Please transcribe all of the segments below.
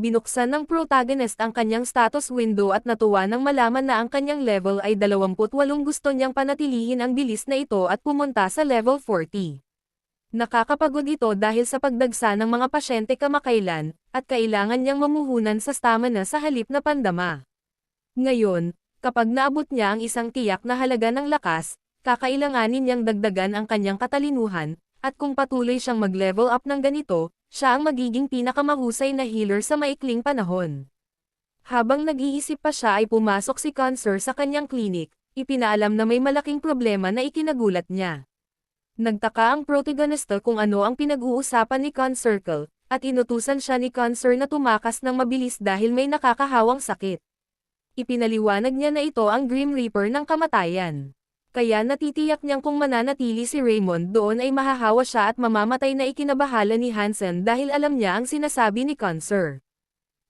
Binuksan ng protagonist ang kanyang status window at natuwa nang malaman na ang kanyang level ay 28. Gusto niyang panatilihin ang bilis na ito at pumunta sa level 40. Nakakapagod ito dahil sa pagdagsa ng mga pasyente kamakailan, at kailangan niyang mamuhunan sa stamina sa halip na pandama. Ngayon, kapag naabot niya ang isang tiyak na halaga ng lakas, kakailanganin niyang dagdagan ang kanyang katalinuhan, at kung patuloy siyang mag-level up ng ganito, siya ang magiging pinakamahusay na healer sa maikling panahon. Habang nag-iisip pa siya ay pumasok si Cancer sa kanyang klinik, ipinaalam na may malaking problema na ikinagulat niya. Nagtaka ang protagonist kung ano ang pinag-uusapan ni Concircle, at inutusan siya ni Cancer na tumakas ng mabilis dahil may nakakahawang sakit. Ipinaliwanag niya na ito ang Grim Reaper ng kamatayan. Kaya natitiyak niyang kung mananatili si Raymond doon ay mahahawa siya at mamamatay na ikinabahala ni Hansen dahil alam niya ang sinasabi ni Cancer.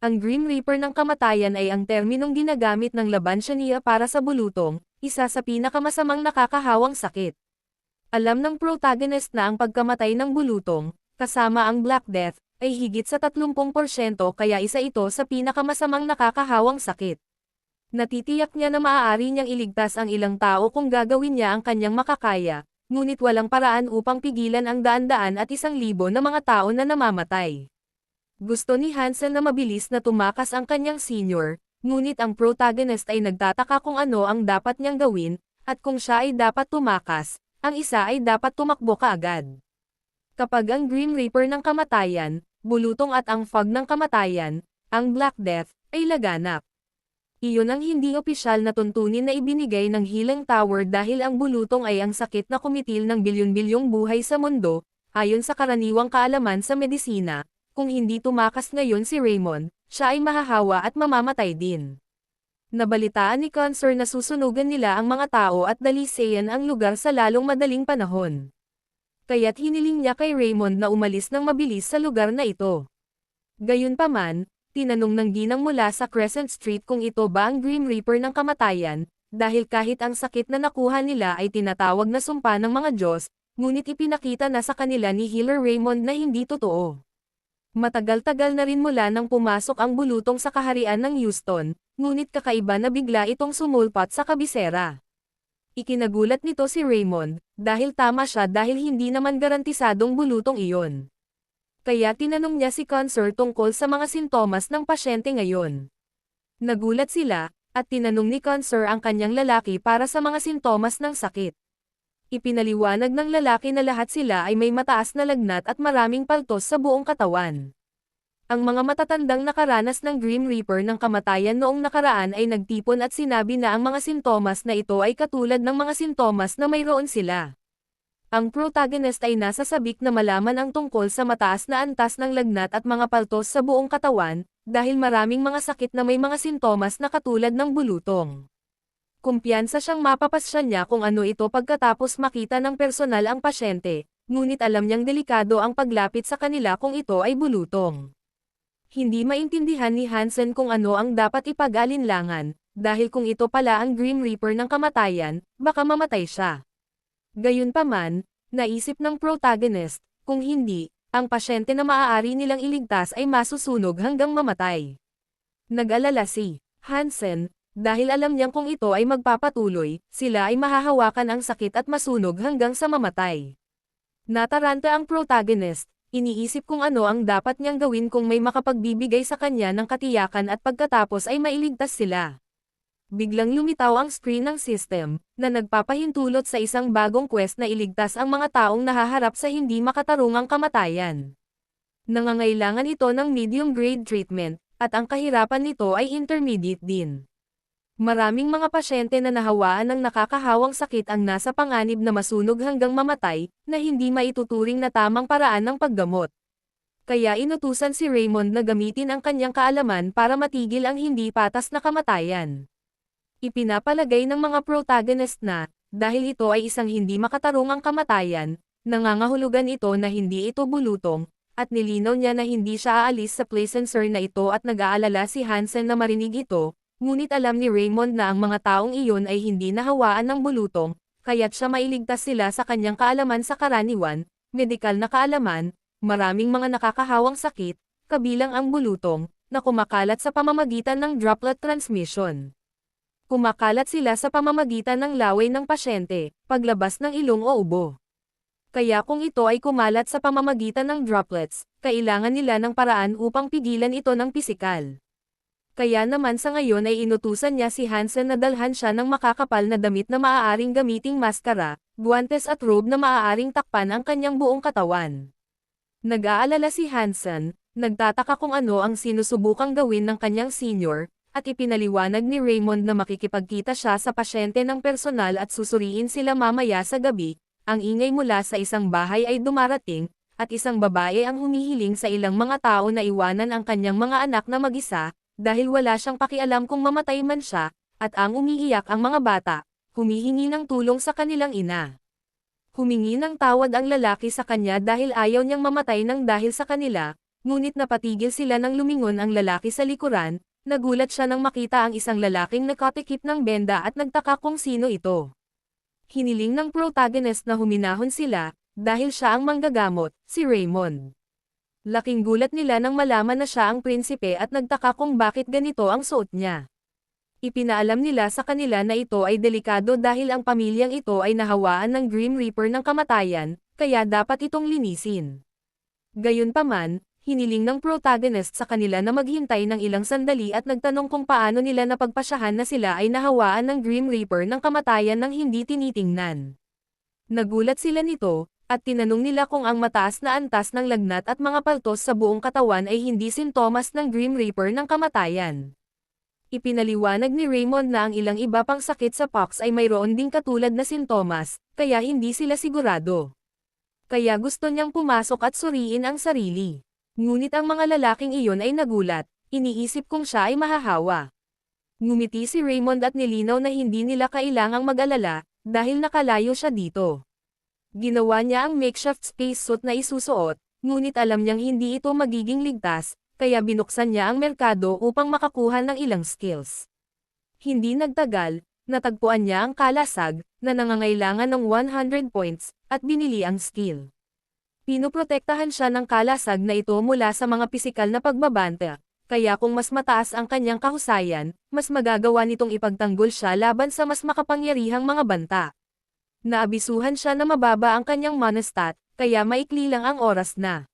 Ang Grim Reaper ng kamatayan ay ang terminong ginagamit ng Labansania para sa bulutong, isa sa pinakamasamang nakakahawang sakit. Alam ng protagonist na ang pagkamatay ng bulutong, kasama ang Black Death, ay higit sa 30% kaya isa ito sa pinakamasamang nakakahawang sakit. Natitiyak niya na maaari niyang iligtas ang ilang tao kung gagawin niya ang kanyang makakaya, ngunit walang paraan upang pigilan ang daan-daan at 1,000 na mga tao na namamatay. Gusto ni Hansen na mabilis na tumakas ang kanyang senior, ngunit ang protagonist ay nagtataka kung ano ang dapat niyang gawin, at kung siya ay dapat tumakas, ang isa ay dapat tumakbo kaagad. Kapag ang Grim Reaper ng kamatayan, bulutong at ang fog ng kamatayan, ang Black Death, ay laganap. Iyon ang hindi opisyal na tuntunin na ibinigay ng Healing Tower dahil ang bulutong ay ang sakit na kumitil ng bilyon-bilyong buhay sa mundo, ayon sa karaniwang kaalaman sa medisina. Kung hindi tumakas ngayon si Raymond, siya ay mahahawa at mamamatay din. Nabalitaan ni Cancer na susunugan nila ang mga tao at dalisayan ang lugar sa lalong madaling panahon. Kaya't hiniling niya kay Raymond na umalis ng mabilis sa lugar na ito. Gayunpaman, tinanong ng ginang mula sa Crescent Street kung ito ba ang Grim Reaper ng kamatayan, dahil kahit ang sakit na nakuha nila ay tinatawag na sumpa ng mga Diyos, ngunit ipinakita na sa kanila ni Healer Raymond na hindi totoo. Matagal-tagal na rin mula nang pumasok ang bulutong sa kaharian ng Houston, ngunit kakaiba na bigla itong sumulpat sa kabisera. Ikinagulat nito si Raymond, dahil tama siya dahil hindi naman garantisadong bulutong iyon. Kaya tinanong niya si Cancer tungkol sa mga sintomas ng pasyente ngayon. Nagulat sila, at tinanong ni Cancer ang kanyang lalaki para sa mga sintomas ng sakit. Ipinaliwanag ng lalaki na lahat sila ay may mataas na lagnat at maraming paltos sa buong katawan. Ang mga matatandang nakaranas ng Grim Reaper ng kamatayan noong nakaraan ay nagtipon at sinabi na ang mga sintomas na ito ay katulad ng mga sintomas na mayroon sila. Ang protagonist ay nasa sabik na malaman ang tungkol sa mataas na antas ng lagnat at mga paltos sa buong katawan, dahil maraming mga sakit na may mga sintomas na katulad ng bulutong. Kumpiyansa siyang mapapasya niya kung ano ito pagkatapos makita ng personal ang pasyente, ngunit alam niyang delikado ang paglapit sa kanila kung ito ay bulutong. Hindi maintindihan ni Hansen kung ano ang dapat ipag-alinlangan, dahil kung ito pala ang Grim Reaper ng kamatayan, baka mamatay siya. Gayunpaman, naisip ng protagonist, kung hindi, ang pasyente na maaari nilang iligtas ay masusunog hanggang mamatay. Nag-alala si Hansen, dahil alam niyang kung ito ay magpapatuloy, sila ay mahahawakan ang sakit at masunog hanggang sa mamatay. Nataranta ang protagonist, iniisip kung ano ang dapat niyang gawin kung may makapagbibigay sa kanya ng katiyakan at pagkatapos ay mailigtas sila. Biglang lumitaw ang screen ng system, na nagpapahintulot sa isang bagong quest na iligtas ang mga taong nahaharap sa hindi makatarungang kamatayan. Nangangailangan ito ng medium-grade treatment, at ang kahirapan nito ay intermediate din. Maraming mga pasyente na nahawaan ng nakakahawang sakit ang nasa panganib na masunog hanggang mamatay, na hindi maituturing na tamang paraan ng paggamot. Kaya inutusan si Raymond na gamitin ang kanyang kaalaman para matigil ang hindi patas na kamatayan. Ipinapalagay ng mga protagonist na, dahil ito ay isang hindi makatarungang kamatayan, nangangahulugan ito na hindi ito bulutong, at nilinaw niya na hindi siya aalis sa placenser na ito at nag-aalala si Hansen na marinig ito, ngunit alam ni Raymond na ang mga taong iyon ay hindi nahawaan ng bulutong, kaya't siya mailigtas sila sa kanyang kaalaman sa karaniwan, medikal na kaalaman, maraming mga nakakahawang sakit, kabilang ang bulutong, na kumakalat sa pamamagitan ng droplet transmission. Kumakalat sila sa pamamagitan ng laway ng pasyente, paglabas ng ilong o ubo. Kaya kung ito ay kumalat sa pamamagitan ng droplets, kailangan nila ng paraan upang pigilan ito ng pisikal. Kaya naman sa ngayon ay inutusan niya si Hansen na dalhan siya ng makakapal na damit na maaaring gamiting maskara, guwantes at robe na maaaring takpan ang kanyang buong katawan. Nag-aalala si Hansen, nagtataka kung ano ang sinusubukang gawin ng kanyang senior, at ipinaliwanag ni Raymond na makikipagkita siya sa pasyente ng personal at susuriin sila mamaya sa gabi. Ang ingay mula sa isang bahay ay dumarating, at isang babae ang humihiling sa ilang mga tao na iwanan ang kanyang mga anak na mag-isa, dahil wala siyang pakialam kung mamatay man siya, at ang umiiyak ang mga bata, humihingi ng tulong sa kanilang ina. Humingi ng tawad ang lalaki sa kanya dahil ayaw niyang mamatay ng dahil sa kanila, ngunit napatigil sila nang lumingon ang lalaki sa likuran. Nagulat siya nang makita ang isang lalaking nakatikip ng benda at nagtaka kung sino ito. Hiniling ng protagonist na huminahon sila, dahil siya ang manggagamot, si Raymond. Laking gulat nila nang malaman na siya ang prinsipe at nagtaka kung bakit ganito ang suot niya. Ipinaalam nila sa kanila na ito ay delikado dahil ang pamilyang ito ay nahawaan ng Grim Reaper ng kamatayan, kaya dapat itong linisin. Gayunpaman, hiniling ng protagonist sa kanila na maghintay ng ilang sandali at nagtanong kung paano nila napagpasyahan na sila ay nahawaan ng Grim Reaper ng kamatayan nang hindi tinitingnan. Nagulat sila nito, at tinanong nila kung ang mataas na antas ng lagnat at mga paltos sa buong katawan ay hindi sintomas ng Grim Reaper ng kamatayan. Ipinaliwanag ni Raymond na ang ilang iba pang sakit sa pox ay mayroon ding katulad na sintomas, kaya hindi sila sigurado. Kaya gusto niyang pumasok at suriin ang sarili. Ngunit ang mga lalaking iyon ay nagulat, iniisip kung siya ay mahahawa. Ngumiti si Raymond at nilinaw na hindi nila kailangang mag-alala, dahil nakalayo siya dito. Ginawa niya ang makeshift spacesuit na isusuot, ngunit alam niyang hindi ito magiging ligtas, kaya binuksan niya ang merkado upang makakuha ng ilang skills. Hindi nagtagal, natagpuan niya ang kalasag, na nangangailangan ng 100 points, at binili ang skill. Pinoprotektahan siya ng kalasag na ito mula sa mga pisikal na pagbabanta, kaya kung mas mataas ang kanyang kahusayan, mas magagawa nitong ipagtanggol siya laban sa mas makapangyarihang mga banta. Naabisuhan siya na mababa ang kanyang monostat, kaya maikli lang ang oras na.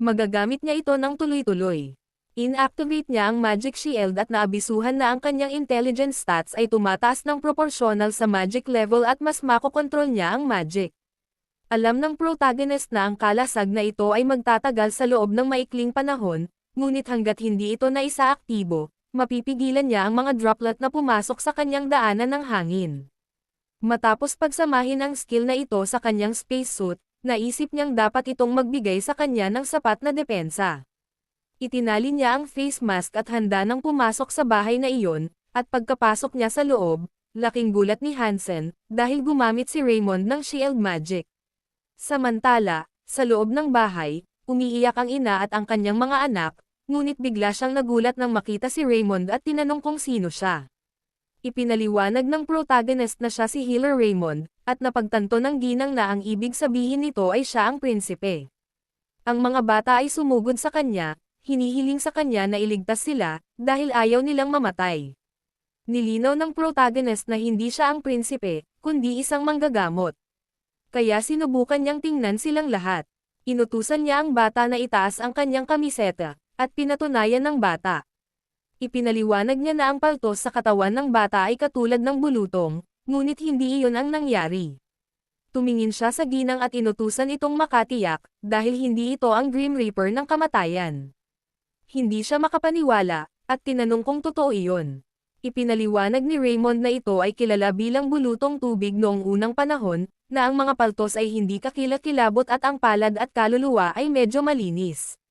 Magagamit niya ito ng tuloy-tuloy. Inactivate niya ang Magic Shield at naabisuhan na ang kanyang intelligence stats ay tumataas ng proportional sa magic level at mas makokontrol niya ang magic. Alam ng protagonist na ang kalasag na ito ay magtatagal sa loob ng maikling panahon, ngunit hanggat hindi ito na isaaktibo, mapipigilan niya ang mga droplet na pumasok sa kanyang daanan ng hangin. Matapos pagsamahin ang skill na ito sa kanyang spacesuit, naisip niyang dapat itong magbigay sa kanya ng sapat na depensa. Itinali niya ang face mask at handa nang pumasok sa bahay na iyon, at pagkapasok niya sa loob, laking gulat ni Hansen, dahil gumamit si Raymond ng shield magic. Samantala, sa loob ng bahay, umiiyak ang ina at ang kanyang mga anak, ngunit bigla siyang nagulat nang makita si Raymond at tinanong kung sino siya. Ipinaliwanag ng protagonist na siya si Healer Raymond, at napagtanto ng ginang na ang ibig sabihin nito ay siya ang prinsipe. Ang mga bata ay sumugod sa kanya, hinihiling sa kanya na iligtas sila, dahil ayaw nilang mamatay. Nilinaw ng protagonist na hindi siya ang prinsipe, kundi isang manggagamot. Kaya sinubukan niyang tingnan silang lahat. Inutusan niya ang bata na itaas ang kanyang kamiseta, at pinatunayan ng bata. Ipinaliwanag niya na ang paltos sa katawan ng bata ay katulad ng bulutong, ngunit hindi iyon ang nangyari. Tumingin siya sa ginang at inutusan itong makatiyak, dahil hindi ito ang Grim Reaper ng kamatayan. Hindi siya makapaniwala, at tinanong kung totoo iyon. Ipinaliwanag ni Raymond na ito ay kilala bilang bulutong tubig noong unang panahon, na ang mga paltos ay hindi kakilakilabot at ang palad at kaluluwa ay medyo malinis.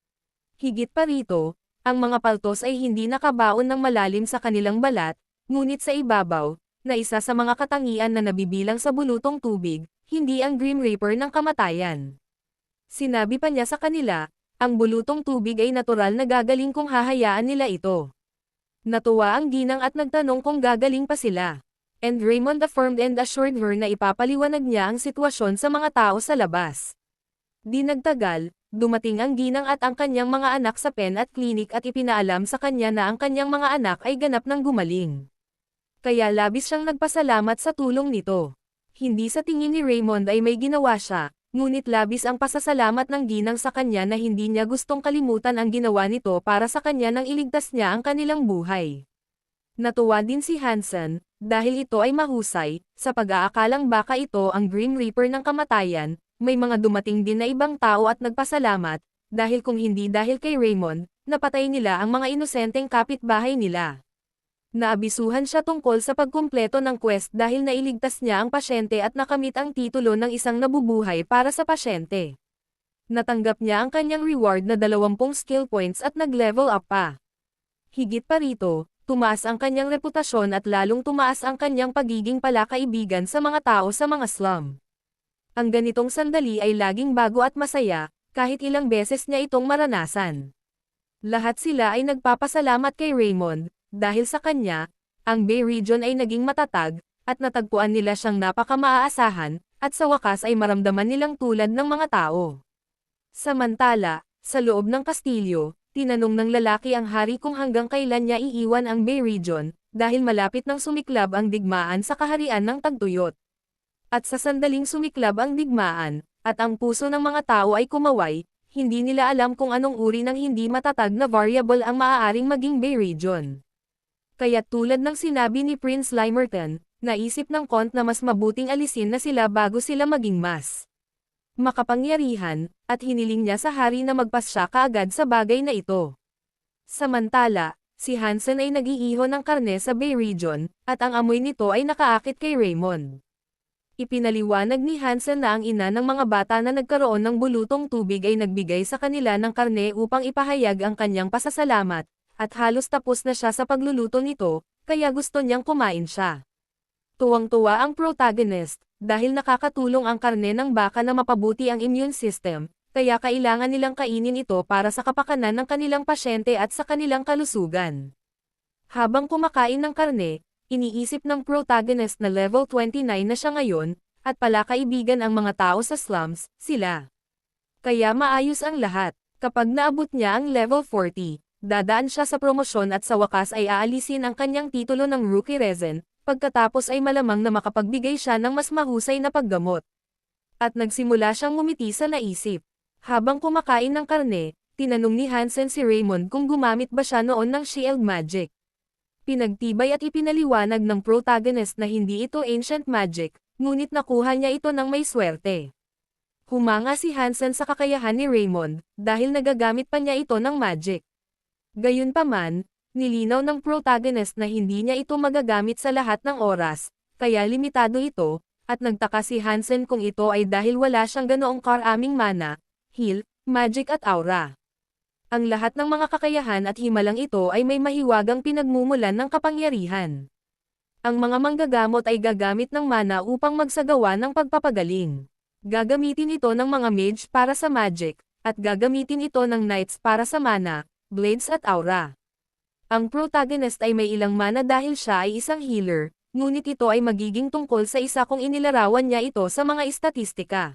Higit pa rito, ang mga paltos ay hindi nakabaon ng malalim sa kanilang balat, ngunit sa ibabaw, na isa sa mga katangian na nabibilang sa bulutong tubig, hindi ang Grim Reaper ng kamatayan. Sinabi pa niya sa kanila, ang bulutong tubig ay natural na gagaling kung hahayaan nila ito. Natuwa ang ginang at nagtanong kung gagaling pa sila. And Raymond affirmed and assured her na ipapaliwanag niya ang sitwasyon sa mga tao sa labas. Di nagtagal, dumating ang ginang at ang kanyang mga anak sa pen at klinik at ipinaalam sa kanya na ang kanyang mga anak ay ganap ng gumaling. Kaya labis siyang nagpasalamat sa tulong nito. Hindi sa tingin ni Raymond ay may ginawa siya, ngunit labis ang pasasalamat ng ginang sa kanya na hindi niya gustong kalimutan ang ginawa nito para sa kanya nang iligtas niya ang kanilang buhay. Natuwa din si Hansen, dahil ito ay mahusay, sa pag-aakalang baka ito ang Grim Reaper ng kamatayan, may mga dumating din na ibang tao at nagpasalamat, dahil kung hindi dahil kay Raymond, napatay nila ang mga inosenteng kapitbahay nila. Naabisuhan siya tungkol sa pagkumpleto ng quest dahil nailigtas niya ang pasyente at nakamit ang titulo ng isang nabubuhay para sa pasyente. Natanggap niya ang kanyang reward na 20 skill points at nag-level up pa. Higit pa rito, tumaas ang kanyang reputasyon at lalong tumaas ang kanyang pagiging palakaibigan sa mga tao sa mga slum. Ang ganitong sandali ay laging bago at masaya, kahit ilang beses niya itong maranasan. Lahat sila ay nagpapasalamat kay Raymond, dahil sa kanya, ang Bay Region ay naging matatag, at natagpuan nila siyang napaka-maaasahan, at sa wakas ay maramdaman nilang tulad ng mga tao. Samantala, sa loob ng kastilyo, tinanong ng lalaki ang hari kung hanggang kailan niya iiwan ang Bay Region, dahil malapit nang sumiklab ang digmaan sa kaharian ng Tagtuyot. At sa sandaling sumiklab ang digmaan, at ang puso ng mga tao ay kumaway, hindi nila alam kung anong uri ng hindi matatag na variable ang maaaring maging Bay Region. Kaya tulad ng sinabi ni Prince Limerton, naisip ng Count na mas mabuting alisin na sila bago sila maging mas makapangyarihan, at hiniling niya sa hari na magpasya kaagad sa bagay na ito. Samantala, si Hansen ay nag-iiho ng karne sa Bay Region, at ang amoy nito ay nakaakit kay Raymond. Ipinaliwanag ni Hansen na ang ina ng mga bata na nagkaroon ng bulutong tubig ay nagbigay sa kanila ng karne upang ipahayag ang kanyang pasasalamat, at halos tapos na siya sa pagluluto nito, kaya gusto niyang kumain siya. Tuwang-tuwa ang protagonist, dahil nakakatulong ang karne ng baka na mapabuti ang immune system, kaya kailangan nilang kainin ito para sa kapakanan ng kanilang pasyente at sa kanilang kalusugan. Habang kumakain ng karne, iniisip ng protagonist na level 29 na siya ngayon, at palakaibigan ang mga tao sa slums, sila. Kaya maayos ang lahat, kapag naabot niya ang level 40, dadaan siya sa promosyon at sa wakas ay aalisin ang kanyang titulo ng Rookie Resin, pagkatapos ay malamang na makapagbigay siya ng mas mahusay na paggamot. At nagsimula siyang ngumiti sa naisip. Habang kumakain ng karne, tinanong ni Hansen si Raymond kung gumamit ba siya noon ng shield magic. Pinagtibay at ipinaliwanag ng protagonist na hindi ito ancient magic, ngunit nakuha niya ito ng may swerte. Humanga si Hansen sa kakayahan ni Raymond, dahil nagagamit pa niya ito ng magic. Gayunpaman, nilinaw ng protagonist na hindi niya ito magagamit sa lahat ng oras, kaya limitado ito, at nagtaka si Hansen kung ito ay dahil wala siyang ganoong karaming mana, heal, magic at aura. Ang lahat ng mga kakayahan at himalang ito ay may mahiwagang pinagmumulan ng kapangyarihan. Ang mga manggagamot ay gagamit ng mana upang magsagawa ng pagpapagaling. Gagamitin ito ng mga mage para sa magic, at gagamitin ito ng knights para sa mana, blades at aura. Ang protagonist ay may ilang mana dahil siya ay isang healer, ngunit ito ay magiging tungkol sa isa kung inilarawan niya ito sa mga istatistika.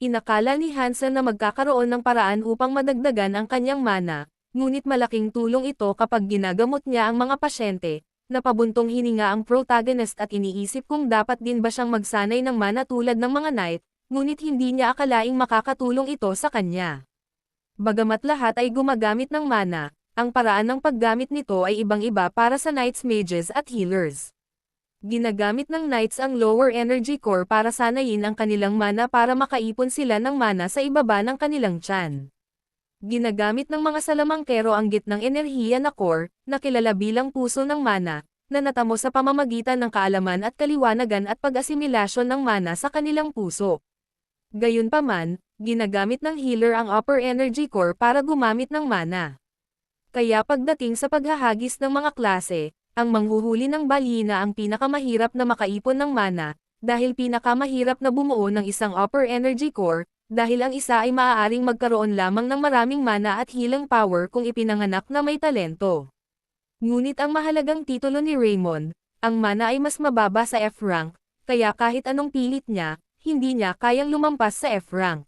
Inakala ni Hansen na magkakaroon ng paraan upang madagdagan ang kanyang mana, ngunit malaking tulong ito kapag ginagamot niya ang mga pasyente. Napabuntong hininga ang protagonist at iniisip kung dapat din ba siyang magsanay ng mana tulad ng mga knight, ngunit hindi niya akalaing makakatulong ito sa kanya. Bagamat lahat ay gumagamit ng mana, ang paraan ng paggamit nito ay ibang-iba para sa knights, mages at healers. Ginagamit ng knights ang lower energy core para sanayin ang kanilang mana para makaipon sila ng mana sa ibaba ng kanilang tiyan. Ginagamit ng mga salamangkero ang gitnang enerhiya na core, na kilala bilang puso ng mana, na natamo sa pamamagitan ng kaalaman at kaliwanagan at pag-asimilasyon ng mana sa kanilang puso. Gayunpaman, ginagamit ng healer ang upper energy core para gumamit ng mana. Kaya pagdating sa paghahagis ng mga klase, ang manghuhuli ng balyina ang pinakamahirap na makaipon ng mana, dahil pinakamahirap na bumuo ng isang upper energy core, dahil ang isa ay maaaring magkaroon lamang ng maraming mana at healing power kung ipinanganak na may talento. Ngunit ang mahalagang titulo ni Raymond, ang mana ay mas mababa sa F rank, kaya kahit anong pilit niya, hindi niya kayang lumampas sa F rank.